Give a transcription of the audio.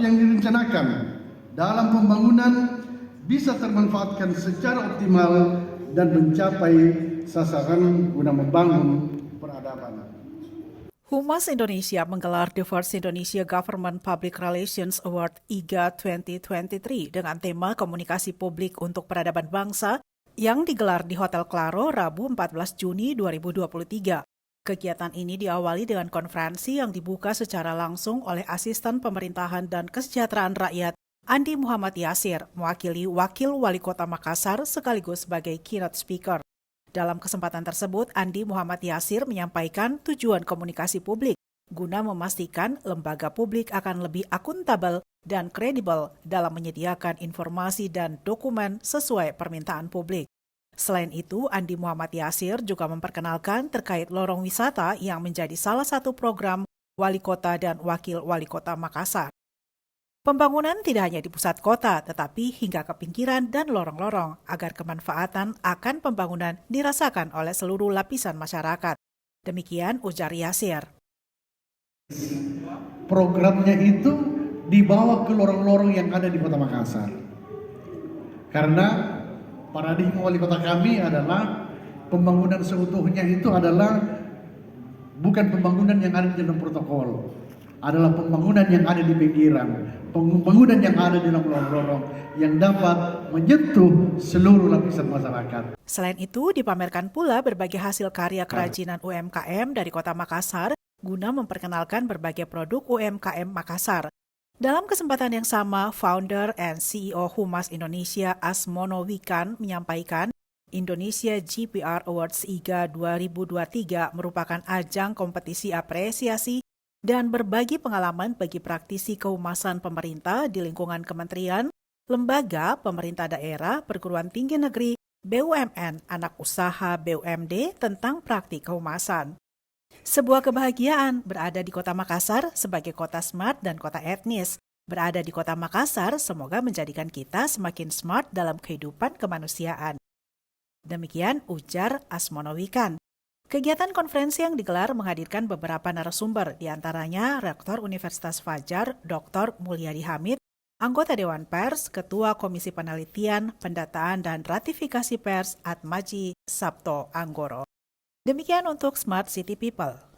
yang direncanakan dalam pembangunan bisa termanfaatkan secara optimal dan mencapai sasaran guna membangun peradaban. Humas Indonesia menggelar The First Indonesia Government Public Relations Award IGA 2023 dengan tema Komunikasi Publik untuk Peradaban Bangsa yang digelar di Hotel Claro Rabu 14 Juni 2023. Kegiatan ini diawali dengan konferensi yang dibuka secara langsung oleh Asisten Pemerintahan dan Kesejahteraan Rakyat Andi Muhammad Yasir, mewakili Wakil Wali Kota Makassar sekaligus sebagai keynote speaker. Dalam kesempatan tersebut, Andi Muhammad Yasir menyampaikan tujuan komunikasi publik guna memastikan lembaga publik akan lebih akuntabel dan kredibel dalam menyediakan informasi dan dokumen sesuai permintaan publik. Selain itu, Andi Muhammad Yasir juga memperkenalkan terkait lorong wisata yang menjadi salah satu program Wali Kota dan Wakil Wali Kota Makassar. Pembangunan tidak hanya di pusat kota, tetapi hingga ke pinggiran dan lorong-lorong agar kemanfaatan akan pembangunan dirasakan oleh seluruh lapisan masyarakat. Demikian ujar Yasir. Programnya itu dibawa ke lorong-lorong yang ada di Kota Makassar. Karena paradigma wali kota kami adalah pembangunan seutuhnya itu adalah bukan pembangunan yang ada di dalam protokol, adalah pembangunan yang ada di pinggiran, pembangunan yang ada di dalam lorong-lorong yang dapat menyentuh seluruh lapisan masyarakat. Selain itu, dipamerkan pula berbagai hasil karya kerajinan UMKM dari Kota Makassar guna memperkenalkan berbagai produk UMKM Makassar. Dalam kesempatan yang sama, founder and CEO Humas Indonesia Asmono Wikan menyampaikan Indonesia GPR Awards IGA 2023 merupakan ajang kompetisi apresiasi dan berbagi pengalaman bagi praktisi kehumasan pemerintah di lingkungan kementerian, lembaga, pemerintah daerah, perguruan tinggi negeri, BUMN, anak usaha BUMD tentang praktik kehumasan. Sebuah kebahagiaan berada di Kota Makassar sebagai kota smart dan kota etnis. Berada di Kota Makassar semoga menjadikan kita semakin smart dalam kehidupan kemanusiaan. Demikian ujar Asmono Wikan. Kegiatan konferensi yang digelar menghadirkan beberapa narasumber, diantaranya Rektor Universitas Fajar, Dr. Mulyadi Hamid, anggota Dewan Pers, Ketua Komisi Penelitian, Pendataan, dan Ratifikasi Pers Atmaji Sabto Anggoro. Demikian untuk Smart City People.